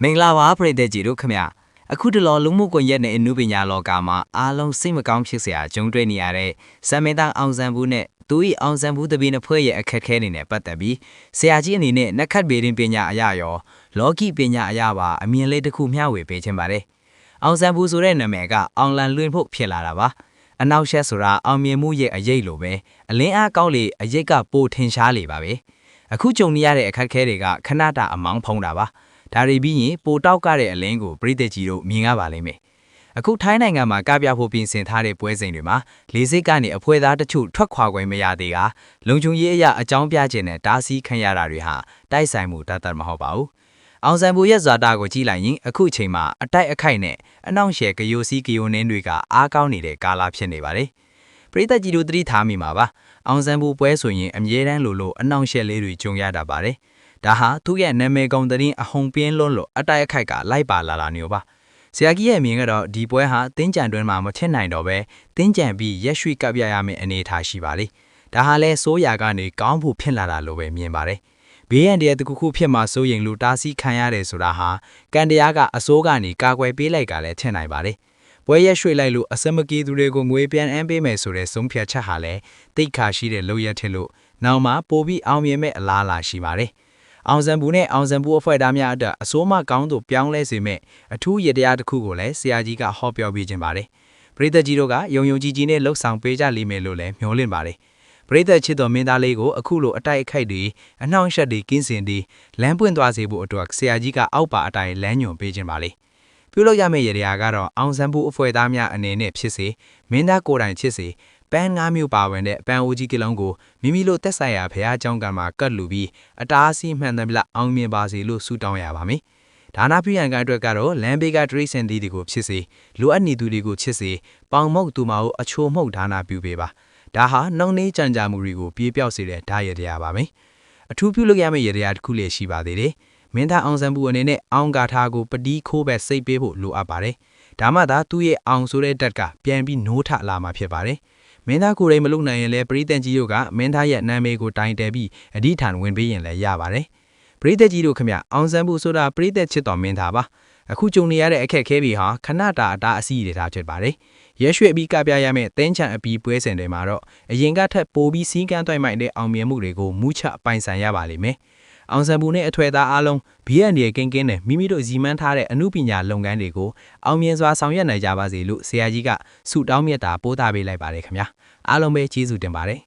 မင်္ဂလာပါပရိသတ်ကြီးတို့ခင်ဗျအခုတလောလူမှုကွန်ရက်နဲ့အနုပညာလောကမှာအားလုံးစိတ်မကောင်းဖြစ်စရာကြုံတွေ့နေရတဲ့ဇမင်သားအောင်ဆန်းဘူးနဲ့သူ၏အောင်ဆန်းဘူးတပည့်နှစ်ဖွဲ့ရဲ့အခက်အခဲတွေနဲ့ပတ်သက်ပြီးဆရာကြီးအနေနဲ့နက်ခတ်ပေရင်ပညာအရာရောလောကီပညာအရာပါအမြင်လေးတစ်ခုမျှဝေပေးခြင်းပါတယ်အောင်ဆန်းဘူးဆိုတဲ့နာမည်ကအောင်လန်လွင်ဖို့ဖြစ်လာတာပါအနောက်ရှက်ဆိုတာအောင်မြင်မှုရဲ့အရေးလိုပဲအလင်းအားကောင်းလေအရေးကပိုထင်ရှားလေပါပဲအခုကြုံနေရတဲ့အခက်အခဲတွေကခဏတာအမောင်းဖုံးတာပါဒါတွေပြီးရင်ပိုတောက်ကတဲ့အလင်းကိုပြည်သက်ကြီးတို့မြင်ရပါလိမ့်မယ်။အခုထိုင်းနိုင်ငံမှာကပြဖို့ပြင်ဆင်ထားတဲ့ပွဲစဉ်တွေမှာလေစိတ်ကနေအဖွဲသားတချို့ထွက်ခွာခွင့်မရသေးကလုံခြုံရေးအရာအကြောင်းပြခြင်းနဲ့တားဆီးခံရတာတွေဟာတိုက်ဆိုင်မှုတတ်တတ်မဟုတ်ပါဘူး။အောင်ဆန်းဘူးရဲ့ဇာတာကိုကြည့်လိုက်ရင်အခုအချိန်မှာအတိုက်အခိုက်နဲ့အနှောင့်အယှက်ကယိုစီးကယိုနှင်းတွေကအားကောင်းနေတဲ့ကာလဖြစ်နေပါတယ်။ပြည်သက်ကြီးတို့သတိထားမိမှာပါ။အောင်ဆန်းဘူးပွဲဆိုရင်အမြဲတမ်းလိုအနှောင့်အယှက်လေးတွေကြုံရတာပါတယ်။ဒါဟာသူ့ရဲ့နာမည်ကောင်းတဲ့အဟုန်ပြင်းလွန်းလို့အတိုက်အခိုက်ကလိုက်ပါလာတာမျိုးပါဆရာကြီးရဲ့အမြင်ကတော့ဒီပွဲဟာတင်းကြံတွင်မှာမထင်နိုင်တော့ပဲတင်းကြံပြီးရက်ရွှေ့ကပ်ပြရမယ့်အနေအထားရှိပါလေဒါဟာလဲစိုးရာကနေကောင်းဖို့ဖြစ်လာတာလို့ပဲမြင်ပါတယ်ဘေးရန်တည်းတခုခုဖြစ်မှာစိုးရင်လူတားဆီးခံရတယ်ဆိုတာဟာကန်တရားကအစိုးကနေကာကွယ်ပေးလိုက်ကလည်းထင်နိုင်ပါတယ်ပွဲရက်ရွှေ့လိုက်လို့အစမကီသူတွေကိုငွေပြန်အမ်းပေးမယ်ဆိုတဲ့ဆုံးဖြတ်ချက်ဟာလည်းတိတ်ခါရှိတဲ့လုပ်ရက်ထင်လို့နောက်မှပိုပြီးအောင်မြင်မဲ့အလားအလာရှိပါတယ်အောင်ဆန်းဘူးနဲ့အောင်ဆန်းဘူးအဖွဲ့သားများအတွက်အစိုးမကောင်းသူပြောင်းလဲစေမဲ့အထူးရတရားတစ်ခုကိုလည်းဆရာကြီးကဟောပြောပေးခြင်းပါတယ်။ပရိသတ်ကြီးတို့ကယုံကြည်နဲ့လှုပ်ဆောင်ပေးကြလိမ့်မယ်လို့လည်းမျှော်လင့်ပါတယ်။ပရိသတ်ချစ်တော်မင်းသားလေးကိုအခုလိုအတိုက်အခိုက်တွေအနှောင့်အယှက်တွေကင်းစင်ပြီးလမ်းပွင့်သွားစေဖို့အတွက်ဆရာကြီးကအောက်ပါအတိုင်းလမ်းညွှန်ပေးခြင်းပါလေ။ပြုလုပ်ရမယ့်ရတရားကတော့အောင်ဆန်းဘူးအဖွဲ့သားများအနေနဲ့ဖြစ်စေမင်းသားကိုယ်တိုင်ဖြစ်စေပန်း၅မျိုးပါဝင်တဲ့ပန်းအိုကြီးကလုံးကိုမိမိတို့သက်ဆိုင်ရာဖះเจ้าကံမှာကတ်လူပြီးအတားအဆီးမှန်သမျှအောင်မြင်ပါစေလို့ဆုတောင်းရပါမယ်။ဒါနာပြုရန်ကအတွက်ကတော့လမ်းဘေးကဒရိစင်တီတွေကိုချစ်စေလိုအပ်နေသူတွေကိုချစ်စေပေါင်မုတ်သူမကိုအချိုမှုတ်ဒါနာပြုပေးပါ။ဒါဟာနှုံနှေးကြံကြမှုတွေကိုပြေးပြောက်စေတဲ့ဓာတ်ရတရားပါမယ်။အထူးပြုလုပ်ရမယ့်ရတရားတစ်ခုလည်းရှိပါသေးတယ်။မင်းသားအောင်ဆန်းဘူးအနေနဲ့အောင်ကာထာကိုပတိခိုးပဲစိတ်ပေးဖို့လိုအပ်ပါတယ်။ဒါမှသာသူ့ရဲ့အောင်ဆိုတဲ့ဓာတ်ကပြန်ပြီးနိုးထလာမှာဖြစ်ပါတယ်။မင်းသားကိုယ်တိုင်မလုပ်နိုင်ရင်လည်းပရိသတ်ကြီးတို့ကမင်းသားရဲ့နာမည်ကိုတိုင်တယ်ပြီးအဓိဌာန်ဝင်ပေးရင်လည်းရပါတယ်ပရိသတ်ကြီးတို့ခမအောင်ဆန်းဘူးဆိုတာပရိသတ်ချစ်တော်မင်းသားပါအခုကြုံနေရတဲ့အခက်အခဲတွေဟာခဏတာအတားအဆီးတွေထားဖြစ်ပါတယ်ရဲရွှေ့ပြီးကပြရမယ့်တင်းချံအပီးပွဲစဉ်တွေမှာတော့အရင်ကထက်ပိုပြီးစီးကန်းတွိုက်မိုက်တဲ့အောင်မြင်မှုတွေကိုမူးချပိုင်ဆိုင်ရပါလိမ့်မယ်အောင်ဆန်းဘူးနဲ့အထွေသားအားလုံးဘီအန်ဒီကင်းနဲ့မိမိတို့ဇီမန်းထားတဲ့အမှုပညာလုပ်ငန်းတွေကိုအောင်မြင်စွာဆောင်ရွက်နိုင်ကြပါစေလို့ဆရာကြီးကဆုတောင်းမြတ်တာပို့တာပေးလိုက်ပါတယ်ခင်ဗျာအားလုံးပဲကျေးဇူးတင်ပါတယ်